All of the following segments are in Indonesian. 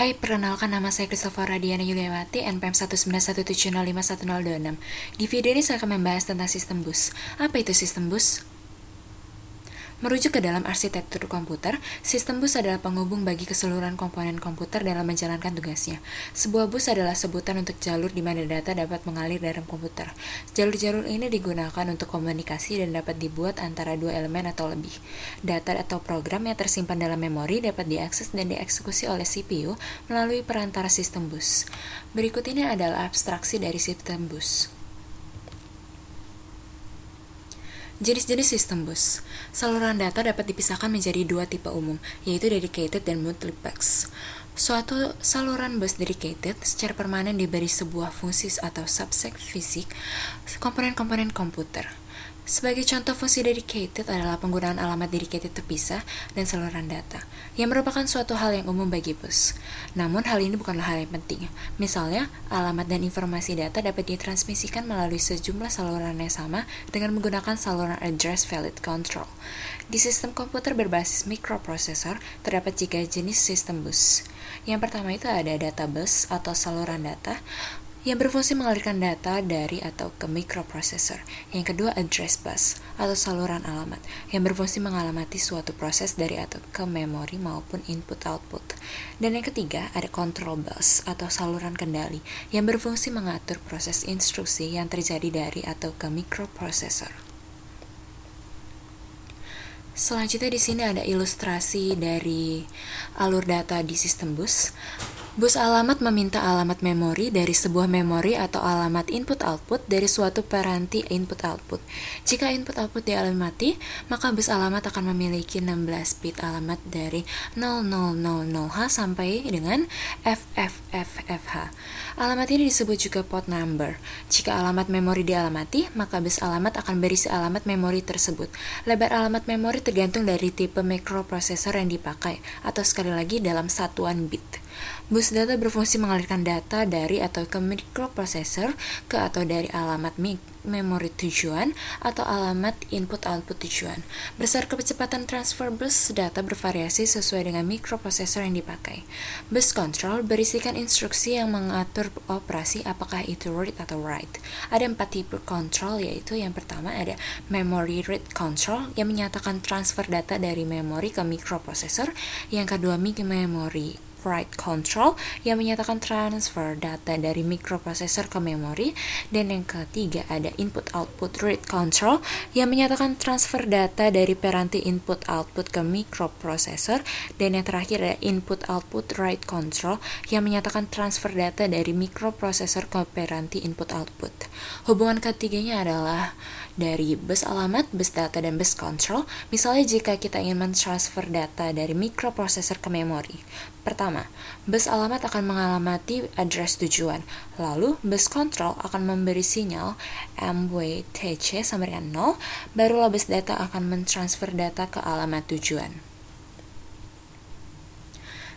Hai, perkenalkan nama saya Christopher Radiana Yuliawati, NPM 191705106. Di video ini saya akan membahas tentang sistem bus. Apa itu sistem bus? Merujuk ke dalam arsitektur komputer, sistem bus adalah penghubung bagi keseluruhan komponen komputer dalam menjalankan tugasnya. Sebuah bus adalah sebutan untuk jalur di mana data dapat mengalir dalam komputer. Jalur-jalur ini digunakan untuk komunikasi dan dapat dibuat antara dua elemen atau lebih. Data atau program yang tersimpan dalam memori dapat diakses dan dieksekusi oleh CPU melalui perantara sistem bus. Berikut ini adalah abstraksi dari sistem bus. Jenis-jenis sistem bus. Saluran data dapat dipisahkan menjadi dua tipe umum, yaitu dedicated dan multiplex. Suatu saluran bus dedicated secara permanen diberi sebuah fungsi atau subset fisik komponen-komponen komputer. Sebagai contoh fungsi dedicated adalah penggunaan alamat dedicated terpisah dan saluran data, yang merupakan suatu hal yang umum bagi bus. Namun hal ini bukanlah hal yang penting. Misalnya, alamat dan informasi data dapat ditransmisikan melalui sejumlah saluran yang sama dengan menggunakan saluran address valid control. Di sistem komputer berbasis microprocessor, terdapat 3 jenis sistem bus. Yang pertama itu ada data bus atau saluran data, yang berfungsi mengalirkan data dari atau ke microprocessor. Yang kedua, address bus atau saluran alamat, yang berfungsi mengalamati suatu proses dari atau ke memori maupun input-output. Dan yang ketiga, ada control bus atau saluran kendali, yang berfungsi mengatur proses instruksi yang terjadi dari atau ke microprocessor. Selanjutnya di sini ada ilustrasi dari alur data di sistem bus. Bus alamat meminta alamat memori dari sebuah memori atau alamat input-output dari suatu peranti input-output. Jika input-output dialamati, maka bus alamat akan memiliki 16 bit alamat dari 0000H sampai dengan FFFFH. Alamat ini disebut juga port number. Jika alamat memori dialamati, maka bus alamat akan berisi alamat memori tersebut. Lebar alamat memori tergantung dari tipe microprocessor yang dipakai, atau sekali lagi dalam satuan bit. Bus data berfungsi mengalirkan data dari atau ke microprocessor ke atau dari alamat memori tujuan atau alamat input-output tujuan. Berdasarkan kecepatan transfer bus data bervariasi sesuai dengan microprocessor yang dipakai. Bus control berisikan instruksi yang mengatur operasi apakah itu read atau write. Ada 4 tipe control, yaitu yang pertama ada memory read control yang menyatakan transfer data dari memori ke microprocessor. Yang kedua, memory write control yang menyatakan transfer data dari microprocessor ke memori. Dan yang ketiga ada input output read control yang menyatakan transfer data dari peranti input output ke microprocessor. Dan yang terakhir ada input output write control yang menyatakan transfer data dari microprocessor ke peranti input output. Hubungan ketiganya adalah dari bus alamat, bus data, dan bus control. Misalnya jika kita ingin mentransfer data dari microprocessor ke memori. Pertama, bus alamat akan mengalamati address tujuan. Lalu, bus control akan memberi sinyal MWTC sama dengan 0, barulah bus data akan mentransfer data ke alamat tujuan.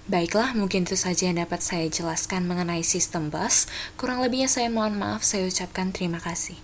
Baiklah, mungkin itu saja yang dapat saya jelaskan mengenai sistem bus. Kurang lebihnya saya mohon maaf, saya ucapkan terima kasih.